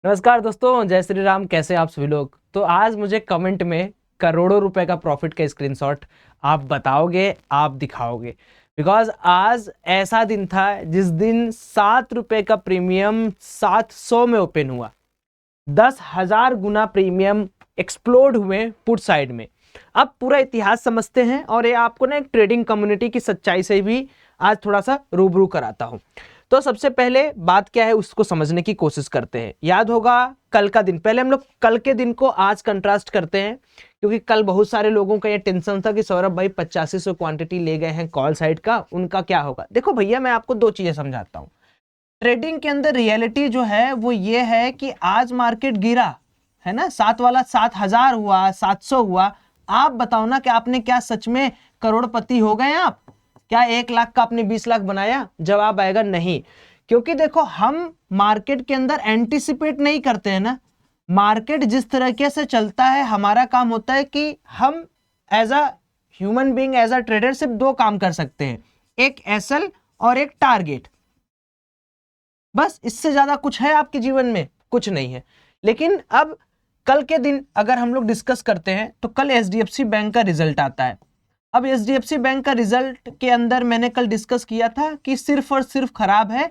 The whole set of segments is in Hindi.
नमस्कार दोस्तों, जय श्री राम। कैसे आप सभी लोग। तो आज मुझे कमेंट में करोड़ों रुपए का प्रॉफिट का स्क्रीनशॉट आप बताओगे, आप दिखाओगे। बिकॉज आज ऐसा दिन था जिस दिन 7 रुपए का प्रीमियम 700 में ओपन हुआ। 10,000 गुना प्रीमियम एक्सप्लोड हुए पुट साइड में। अब पूरा इतिहास समझते हैं और ये आपको ना एक ट्रेडिंग कम्युनिटी की सच्चाई से भी आज थोड़ा सा रूबरू कराता हूं। तो सबसे पहले बात क्या है उसको समझने की कोशिश करते हैं। याद होगा कल का दिन, पहले हम लोग कल के दिन को आज कंट्रास्ट करते हैं, क्योंकि कल बहुत सारे लोगों का ये टेंशन था कि सौरभ भाई 8500 क्वांटिटी ले गए हैं कॉल साइड का, उनका क्या होगा। देखो भैया, मैं आपको दो चीजें समझाता हूं। ट्रेडिंग के अंदर रियलिटी जो है वो ये है कि आज मार्केट गिरा है ना, 7 वाला 7,000 हुआ, 700 हुआ। आप बताओ ना कि आपने क्या सच में करोड़पति हो गए आप? क्या 1 लाख का आपने 20 लाख बनाया? जवाब आएगा नहीं। क्योंकि देखो, हम मार्केट के अंदर एंटिसिपेट नहीं करते हैं ना। मार्केट जिस तरीके से चलता है, हमारा काम होता है कि हम as a human being, as a trader सिर्फ दो काम कर सकते हैं, एक एसएल और एक टारगेट। बस इससे ज्यादा कुछ है आपके जीवन में? कुछ नहीं है। लेकिन अब कल के दिन अगर हम लोग डिस्कस करते हैं तो कल एचडीएफसी बैंक का रिजल्ट आता है। अब एचडीएफसी बैंक का रिजल्ट के अंदर मैंने कल डिस्कस किया था कि सिर्फ और सिर्फ खराब है।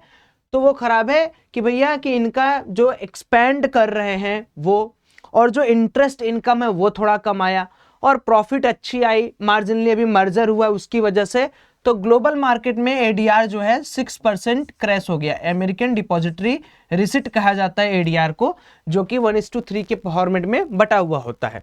तो वो खराब है कि भैया कि इनका जो एक्सपेंड कर रहे हैं वो, और जो इंटरेस्ट इनकम है वो थोड़ा कम आया, और प्रॉफिट अच्छी आई, मार्जिनली अभी मर्जर हुआ उसकी वजह से। तो ग्लोबल मार्केट में एडीआर जो है 6% क्रैश हो गया। अमेरिकन डिपॉजिटरी रिसिट कहा जाता है एडीआर को, जो कि 1:3 के फॉर्मेट में बटा हुआ होता है।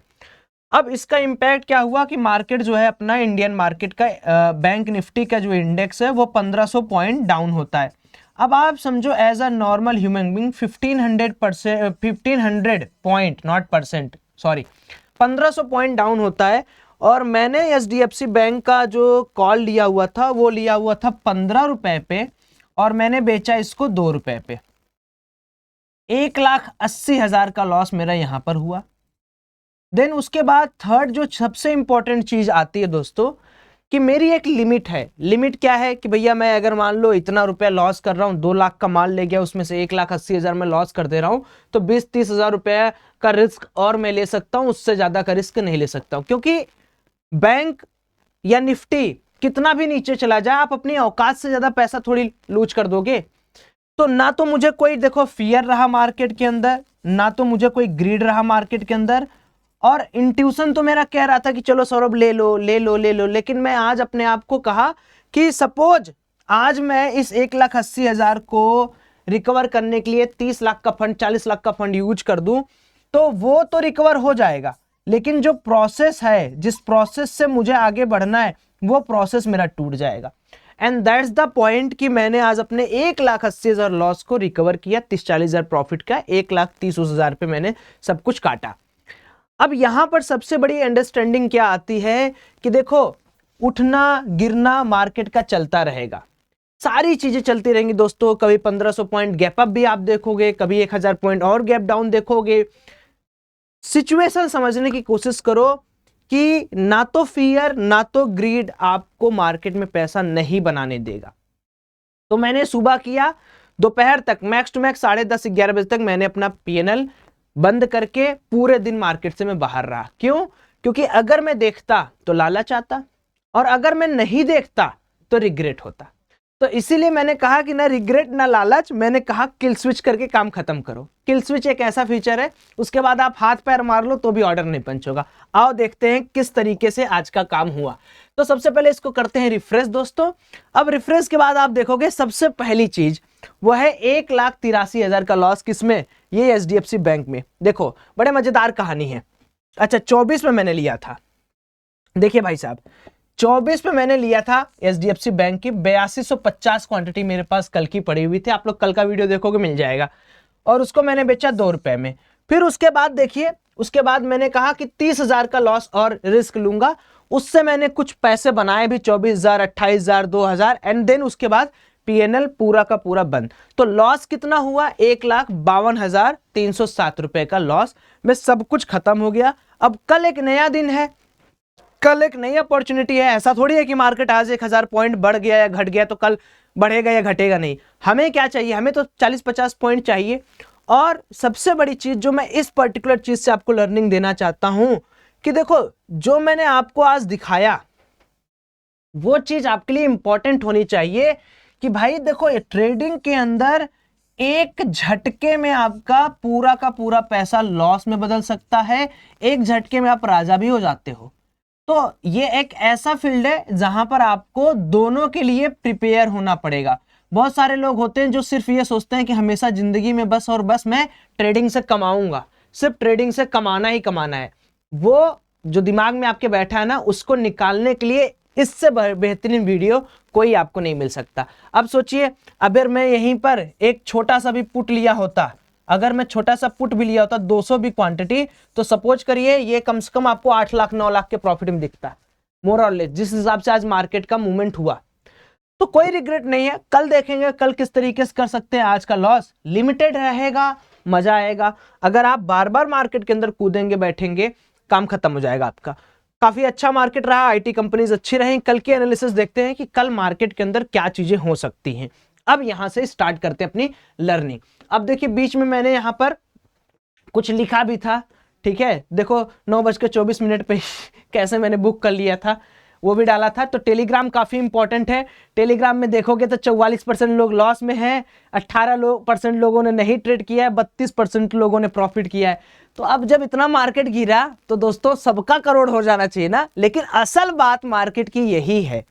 अब इसका इंपैक्ट क्या हुआ कि मार्केट जो है अपना, इंडियन मार्केट का बैंक निफ्टी का जो इंडेक्स है वो 1500 पॉइंट डाउन होता है। अब आप समझो as a normal human being 1500 point, not percent, sorry, 1500 point down होता है। और मैंने एचडीएफसी बैंक का जो कॉल लिया हुआ था वो लिया हुआ था 15 रुपए पे, और मैंने बेचा इसको 2 रुपए पे। 1,80,000 का लॉस मेरा यहां पर हुआ। देन उसके बाद थर्ड जो सबसे इंपॉर्टेंट चीज आती है दोस्तों, कि मेरी एक लिमिट है। लिमिट क्या है कि भैया मैं अगर मान लो इतना रुपया लॉस कर रहा हूं, 2 लाख का माल ले गया, उसमें से 1,80,000 में लॉस कर दे रहा हूं, तो 20-30,000 रुपया का रिस्क और मैं ले सकता हूं, उससे ज्यादा का रिस्क नहीं ले सकता हूं। क्योंकि बैंक या निफ्टी कितना भी नीचे चला जाए, आप अपनी औकात से ज्यादा पैसा थोड़ी लूज कर दोगे। तो ना तो मुझे कोई देखो फियर रहा मार्केट के अंदर, ना तो मुझे कोई ग्रीड रहा मार्केट के अंदर, और इंट्यूशन तो मेरा कह रहा था कि चलो सौरभ ले लो ले लो ले लो। लेकिन मैं आज अपने आप को कहा कि सपोज आज मैं इस 1,80,000 को रिकवर करने के लिए 30 लाख का फंड, 40 लाख का फंड यूज कर दूं, तो वो तो रिकवर हो जाएगा। लेकिन जो प्रोसेस है, जिस प्रोसेस से मुझे आगे बढ़ना है, वो प्रोसेस मेरा टूट जाएगा। एंड दैट्स द पॉइंट कि मैंने आज अपने 1,80,000 लॉस को रिकवर किया 30-40,000 प्रॉफिट का। 1,30,000 पे मैंने सब कुछ काटा। अब यहां पर सबसे बड़ी अंडरस्टैंडिंग क्या आती है कि देखो, उठना गिरना मार्केट का चलता रहेगा, सारी चीजें चलती रहेंगी दोस्तों। कभी 1500 पॉइंट गैप अप भी आप देखोगे, कभी 1,000 पॉइंट और गैप डाउन देखोगे। सिचुएशन समझने की कोशिश करो कि ना तो फियर ना तो ग्रीड आपको मार्केट में पैसा नहीं बनाने देगा। तो मैंने सुबह किया, दोपहर तक मैक्स टू मैक्स 10:30-11 बजे तक मैंने अपना पीएनएल बंद करके पूरे दिन मार्केट से मैं बाहर रहा। क्यों? क्योंकि अगर मैं देखता तो लालच आता, और अगर मैं नहीं देखता तो रिग्रेट होता। तो इसीलिए मैंने कहा कि ना रिग्रेट ना लालच, मैंने कहा किल स्विच करके काम खत्म करो। किल स्विच एक ऐसा फीचर है, उसके बाद आप हाथ पैर मार लो तो भी ऑर्डर नहीं पंच होगा। आओ देखते हैं किस तरीके से आज का काम हुआ। तो सबसे पहले इसको करते हैं रिफ्रेश दोस्तों। अब रिफ्रेश के बाद आप देखोगे सबसे पहली चीज वो है 1,83,000 का लॉस। किसमें? ये एचडीएफसी बैंक में। देखो बड़े मजेदार कहानी है। अच्छा, 24 में मैंने लिया था। देखिए भाई साहब, 24 में मैंने लिया था एचडीएफसी बैंक की 8250 क्वांटिटी मेरे पास कल की पड़ी हुई थी। आप लोग कल का वीडियो देखोगे मिल जाएगा। और उसको मैंने बेचा 2 रुपए में। फिर उसके बाद देखिए, उसके बाद मैंने कहा कि 30,000 का लॉस और रिस्क लूंगा। उससे मैंने कुछ पैसे बनाए भी, 24,000, 28,000, 2,000, एंड देन उसके बाद पीएनएल पूरा का पूरा बंद। तो लॉस कितना हुआ? 1,52,307 रुपए का लॉस में सब कुछ खत्म हो गया। अब कल एक नया दिन है, कल एक नई अपॉर्चुनिटी है। ऐसा थोड़ी है कि मार्केट आज 1,000 पॉइंट बढ़ गया या घट गया तो कल बढ़ेगा या घटेगा। नहीं, हमें क्या चाहिए? हमें तो 40-50 पॉइंट चाहिए। और सबसे बड़ी चीज जो मैं इस पर्टिकुलर चीज से आपको लर्निंग देना चाहता हूं कि देखो, जो मैंने आपको आज दिखाया वो चीज आपके लिए इंपॉर्टेंट होनी चाहिए कि भाई देखो, ट्रेडिंग के अंदर एक झटके में आपका पूरा का पूरा पैसा लॉस में बदल सकता है, एक झटके में आप राजा भी हो जाते हो। तो ये एक ऐसा फील्ड है जहां पर आपको दोनों के लिए प्रिपेयर होना पड़ेगा। बहुत सारे लोग होते हैं जो सिर्फ ये सोचते हैं कि हमेशा जिंदगी में बस और बस मैं ट्रेडिंग से कमाऊंगा, सिर्फ ट्रेडिंग से कमाना ही कमाना है। वो जो दिमाग में आपके बैठा है ना, उसको निकालने के लिए इससे बेहतरीन वीडियो कोई आपको नहीं मिल सकता। अब सोचिए, अगर मैं यहीं पर एक छोटा सा भी पुट लिया होता, अगर मैं छोटा सा पुट भी लिया होता 200 भी क्वांटिटी, तो सपोज करिए ये कम से कम आपको 8 लाख 9 लाख के प्रॉफिट में दिखता है, मोर और लेस, जिस हिसाब से आज मार्केट का मूवमेंट हुआ। तो कोई रिग्रेट नहीं है, कल देखेंगे कल किस तरीके से कर सकते हैं। आज का लॉस लिमिटेड रहेगा, मजा आएगा। अगर आप बार बार मार्केट के अंदर कूदेंगे बैठेंगे, काम खत्म हो जाएगा आपका। काफी अच्छा मार्केट रहा, आईटी कंपनीज अच्छी रही। कल की एनालिसिस देखते हैं कि कल मार्केट के अंदर क्या चीजें हो सकती हैं। अब यहां से स्टार्ट करते हैं अपनी लर्निंग। अब देखिए, बीच में मैंने यहां पर कुछ लिखा भी था, ठीक है, देखो 9:24 पे कैसे मैंने बुक कर लिया था वो भी डाला था। तो टेलीग्राम काफी इंपॉर्टेंट है। टेलीग्राम में देखोगे तो 44% लोग लॉस में हैं, 18% लोगों ने नहीं ट्रेड किया है, 32% लोगों ने प्रॉफिट किया है। तो अब जब इतना मार्केट गिरा तो दोस्तों सबका करोड़ हो जाना चाहिए ना। लेकिन असल बात मार्केट की यही है,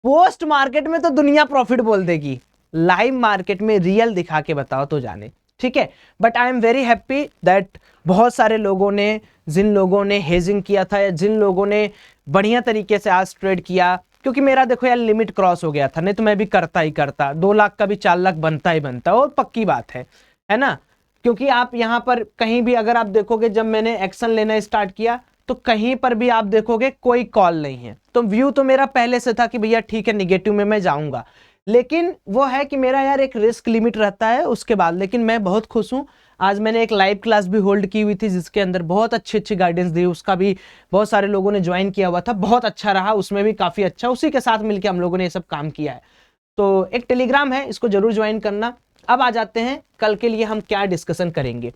पोस्ट मार्केट में तो दुनिया प्रॉफिट बोल देगी, लाइव मार्केट में रियल दिखा के बताओ तो जाने, ठीक है। But I am very happy that बहुत सारे लोगों ने, जिन लोगों ने हेजिंग किया था या जिन लोगों ने बढ़िया तरीके से आज ट्रेड किया, क्योंकि मेरा देखो यार लिमिट क्रॉस हो गया था, नहीं तो मैं भी करता ही करता, 2 लाख का भी 4 लाख बनता ही बनता, वो पक्की बात है ना। क्योंकि आप यहां पर कहीं भी अगर आप देखोगे, जब मैंने एक्शन लेना स्टार्ट किया तो कहीं पर भी आप देखोगे कोई कॉल नहीं है। तो व्यू तो मेरा पहले से था कि भैया ठीक है, निगेटिव में मैं जाऊंगा, लेकिन वो है कि मेरा यार एक रिस्क लिमिट रहता है उसके बाद। लेकिन मैं बहुत खुश हूं, आज मैंने एक लाइव क्लास भी होल्ड की हुई थी जिसके अंदर बहुत अच्छी गाइडेंस दी, उसका भी बहुत सारे लोगों ने ज्वाइन किया हुआ था, बहुत अच्छा रहा, उसमें भी काफी अच्छा, उसी के साथ मिलकर हम लोगों ने ये सब काम किया है। तो एक टेलीग्राम है, इसको जरूर ज्वाइन करना। अब आ जाते हैं कल के लिए हम क्या डिस्कशन करेंगे।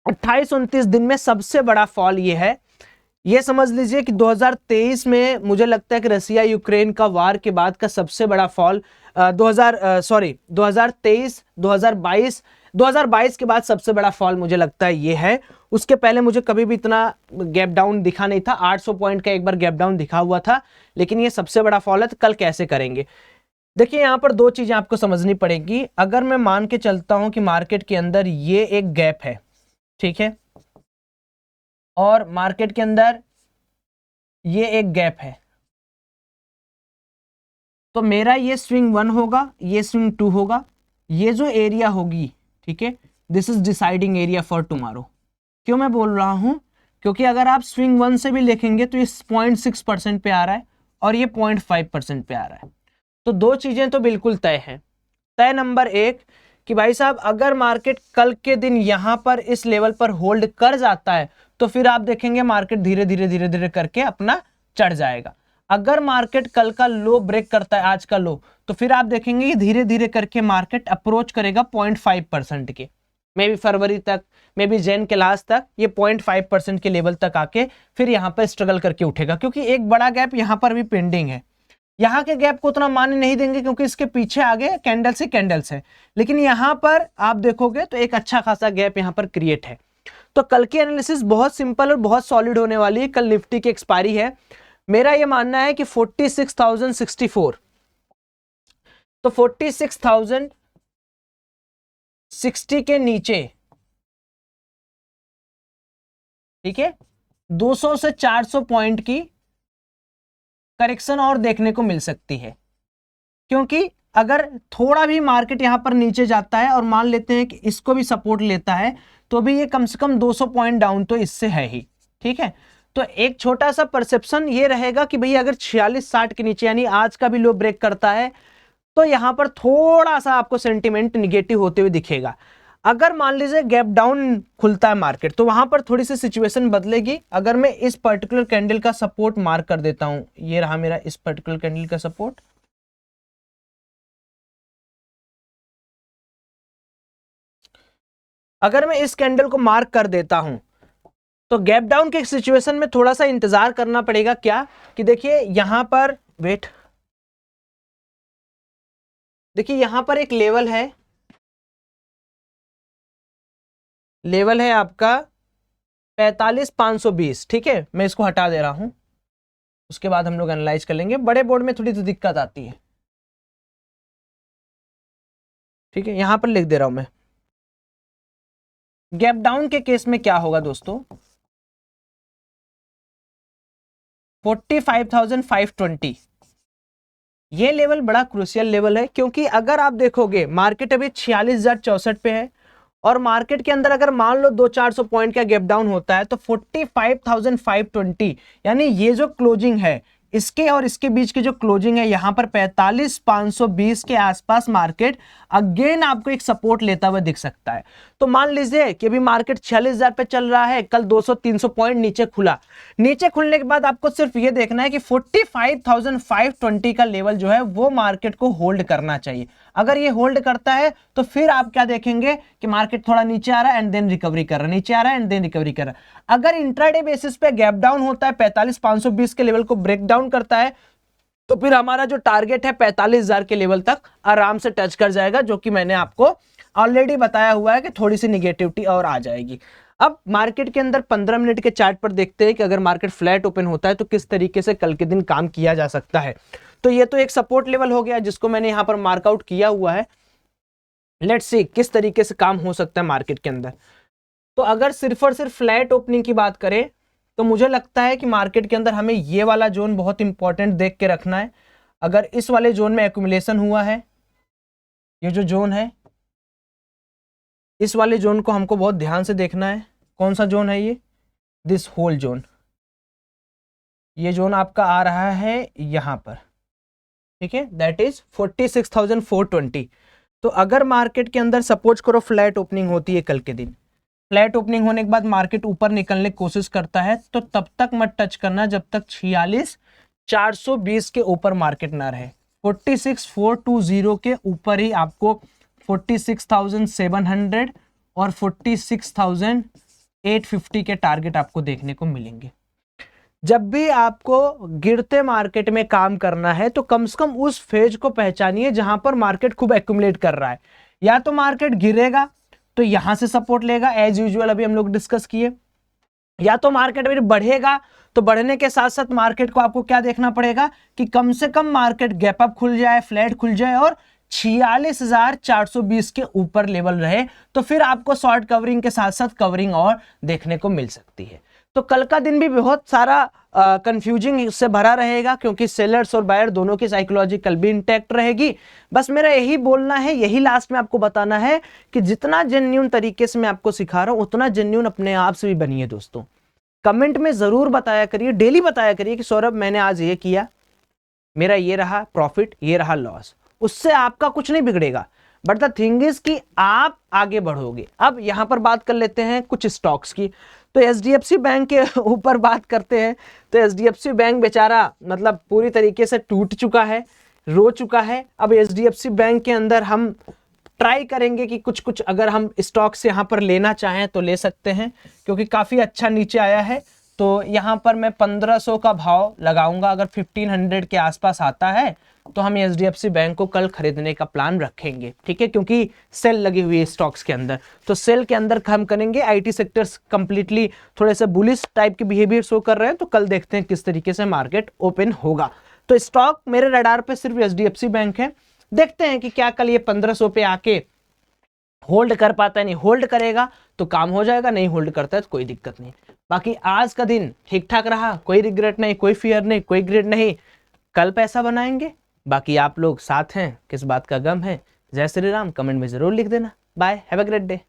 28-29 दिन में सबसे बड़ा फॉल ये है, ये समझ लीजिए कि 2023 में मुझे लगता है कि रसिया यूक्रेन का वार के बाद का सबसे बड़ा फॉल 2023, 2022 के बाद सबसे बड़ा फॉल मुझे लगता है ये है। उसके पहले मुझे कभी भी इतना गैप डाउन दिखा नहीं था, 800 पॉइंट का एक बार गैप डाउन दिखा हुआ था, लेकिन ये सबसे बड़ा फॉल है। तो कल कैसे करेंगे, देखिए यहां पर 2 चीजें आपको समझनी पड़ेगी। अगर मैं मान के चलता हूं कि मार्केट के अंदर ये एक गैप है, ठीक है, और मार्केट के अंदर ये एक गैप है, तो मेरा ये स्विंग 1 होगा, ये स्विंग 2 होगा, ये जो एरिया होगी, ठीक है, this is deciding area for tomorrow. क्यों मैं बोल रहा हूं, क्योंकि अगर आप स्विंग 1 से भी देखेंगे तो ये 0.6% पे आ रहा है और ये 0.5% पे आ रहा है। तो 2 चीजें तो बिल्कुल तय हैं। तय नंबर 1 कि भाई साहब, अगर मार्केट कल के दिन यहां पर इस लेवल पर होल्ड कर जाता है तो फिर आप देखेंगे मार्केट धीरे धीरे करके अपना चढ़ जाएगा। अगर मार्केट कल का लो ब्रेक करता है, आज का लो, तो फिर आप देखेंगे धीरे धीरे करके मार्केट अप्रोच करेगा 0.5% के, मे भी फरवरी तक, मे भी जैन के लास्ट तक ये 0.5% के लेवल तक आके फिर यहां पर स्ट्रगल करके उठेगा। क्योंकि एक बड़ा गैप यहां पर भी पेंडिंग है, यहां के गैप को उतना मान्य नहीं देंगे क्योंकि इसके पीछे आगे कैंडल्स ही कैंडल्स है, लेकिन यहां पर आप देखोगे तो एक अच्छा खासा गैप यहां पर क्रिएट है। तो कल की एनालिसिस बहुत सिंपल और बहुत सॉलिड होने वाली है। कल निफ्टी की एक्सपायरी है, मेरा यह मानना है कि 46,064, तो 46,060 के नीचे, ठीक है, 200 से 400 पॉइंट की करेक्शन और देखने को मिल सकती है। क्योंकि अगर थोड़ा भी मार्केट यहां पर नीचे जाता है और मान लेते हैं कि इसको भी सपोर्ट लेता है, तो भी ये कम से कम 200 पॉइंट डाउन तो इससे है ही, ठीक है। तो एक छोटा सा परसेप्शन ये रहेगा कि भैया अगर 46-60 के नीचे यानी आज का भी लो ब्रेक करता है तो यहां पर थोड़ा सा आपको सेंटिमेंट निगेटिव होते हुए दिखेगा। अगर मान लीजिए गैप डाउन खुलता है मार्केट, तो वहां पर थोड़ी सी सिचुएशन बदलेगी। अगर मैं इस पर्टिकुलर कैंडल का सपोर्ट मार्क कर देता हूं, ये रहा मेरा इस पर्टिकुलर कैंडल का सपोर्ट, अगर मैं इस कैंडल को मार्क कर देता हूं तो गैप डाउन के सिचुएशन में थोड़ा सा इंतजार करना पड़ेगा। क्या कि देखिए यहां पर वेट, देखिए यहां पर एक लेवल है, लेवल है आपका 45,520, ठीक है, मैं इसको हटा दे रहा हूं, उसके बाद हम लोग एनालाइज कर लेंगे। बड़े बोर्ड में थोड़ी सी दिक्कत आती है, ठीक है, यहां पर लिख दे रहा हूं मैं। गैप डाउन के केस में क्या होगा दोस्तों, 45,520 ये लेवल बड़ा क्रूशियल लेवल है, क्योंकि अगर आप देखोगे मार्केट अभी 46,064 पे है, और मार्केट के अंदर अगर मान लो 200-400 पॉइंट का गैप डाउन होता है तो 45,520 यानी ये जो क्लोजिंग है इसके और इसके बीच की जो क्लोजिंग है यहां पर 45,520 के आसपास मार्केट अगेन आपको एक सपोर्ट लेता हुआ दिख सकता है। तो मान लीजिए कि अभी मार्केट 46,000 पे चल रहा है, कल 200-300 पॉइंट नीचे खुला, नीचे खुलने के बाद आपको सिर्फ ये देखना है कि 45,520 का लेवल जो है वो मार्केट को होल्ड करना चाहिए। अगर ये होल्ड करता है तो फिर आप क्या देखेंगे कि मार्केट थोड़ा नीचे आ रहा है एंड देन रिकवरी कर रहा है, नीचे आ रहा है एंड देन रिकवरी कर रहा है। अगर इंट्राडे बेसिस पे गैप डाउन होता है, 45,520 के लेवल को ब्रेक डाउन करता है, तो फिर हमारा जो टारगेट है 45,000 के लेवल तक आराम से टच कर जाएगा, जो कि मैंने आपको ऑलरेडी बताया हुआ है कि थोड़ी सी निगेटिविटी और आ जाएगी। अब मार्केट के अंदर 15 मिनट के चार्ट पर देखते हैं कि अगर मार्केट फ्लैट ओपन होता है तो किस तरीके से कल के दिन काम किया जा सकता है। तो ये तो एक सपोर्ट लेवल हो गया जिसको मैंने यहां पर मार्कआउट किया हुआ है। लेट्स सी किस तरीके से काम हो सकता है मार्केट के अंदर। तो अगर सिर्फ और सिर्फ फ्लैट ओपनिंग की बात करें तो मुझे लगता है कि मार्केट के अंदर हमें ये वाला जोन बहुत इंपॉर्टेंट देख के रखना है। अगर इस वाले जोन में एक्यूमुलेशन हुआ है, ये जो जोन है इस वाले जोन को हमको बहुत ध्यान से देखना है। कौन सा जोन है ये, दिस होल जोन, ये जोन आपका आ रहा है यहां पर, ठीक है, दैट इज 46,420। तो अगर मार्केट के अंदर सपोज करो फ्लैट ओपनिंग होती है कल के दिन, फ्लैट ओपनिंग होने के बाद मार्केट ऊपर निकलने की कोशिश करता है तो तब तक मत टच करना जब तक 46,420 के ऊपर मार्केट ना रहे। 46,420 के ऊपर ही आपको 46,700 और 46,850 के टारगेट आपको देखने को मिलेंगे। जब भी आपको गिरते मार्केट में काम करना है तो कम से कम उस फेज को पहचानिए जहां पर मार्केट खूब एक्यूमुलेट कर रहा है। या तो मार्केट गिरेगा तो यहां से सपोर्ट लेगा एज यूजुअल, अभी हम लोग डिस्कस किए, या तो मार्केट अभी बढ़ेगा तो बढ़ने के साथ साथ मार्केट को आपको क्या देखना पड़ेगा कि कम से कम मार्केट गैप अप खुल जाए, फ्लैट खुल जाए और 46,420 के ऊपर लेवल रहे, तो फिर आपको शॉर्ट कवरिंग के साथ साथ कवरिंग और देखने को मिल सकती है। तो कल का दिन भी बहुत सारा कंफ्यूजिंग से भरा रहेगा, क्योंकि सेलर्स और बायर दोनों की साइकोलॉजी कल भी इंटैक्ट रहेगी। बस मेरा यही बोलना है, यही लास्ट में आपको बताना है कि जितना जेन्युइन तरीके से मैं आपको सिखा रहा हूं उतना जेन्युइन अपने आप से भी बनिए दोस्तों। कमेंट में जरूर बताया करिए, डेली बताया करिए कि सौरभ मैंने आज ये किया, मेरा ये रहा प्रॉफिट, ये रहा लॉस। उससे आपका कुछ नहीं बिगड़ेगा, बट द थिंग इज कि आप आगे बढ़ोगे। अब यहां पर बात कर लेते हैं कुछ स्टॉक्स की। तो एचडीएफसी बैंक के ऊपर बात करते हैं। तो एचडीएफसी बैंक बेचारा मतलब पूरी तरीके से टूट चुका है, रो चुका है। अब एचडीएफसी बैंक के अंदर हम ट्राई करेंगे कि कुछ कुछ अगर हम स्टॉक्स यहाँ पर लेना चाहें तो ले सकते हैं, क्योंकि काफ़ी अच्छा नीचे आया है। तो यहाँ पर मैं 1500 का भाव लगाऊंगा। अगर 1500 के आसपास आता है तो हम एचडीएफसी बैंक को कल खरीदने का प्लान रखेंगे, ठीक है, क्योंकि सेल लगी हुई है स्टॉक्स के अंदर। तो सेल के अंदर हम करेंगे। आईटी सेक्टर्स कंप्लीटली थोड़े से बुलिश टाइप की बिहेवियर शो कर रहे हैं, तो कल देखते हैं किस तरीके से मार्केट ओपन होगा। तो स्टॉक मेरे रडार पे सिर्फ एचडीएफसी बैंक है। देखते हैं कि क्या कल ये 1500 पे आके होल्ड कर पाता है। नहीं होल्ड करेगा तो काम हो जाएगा, नहीं होल्ड करता है तो कोई दिक्कत नहीं। बाकी आज का दिन ठीक ठाक रहा, कोई रिग्रेट नहीं, कोई फियर नहीं, कोई ग्रेड नहीं। कल पैसा बनाएंगे। बाकी आप लोग साथ हैं, किस बात का गम है। जय श्री राम कमेंट में जरूर लिख देना। Bye, have a great day.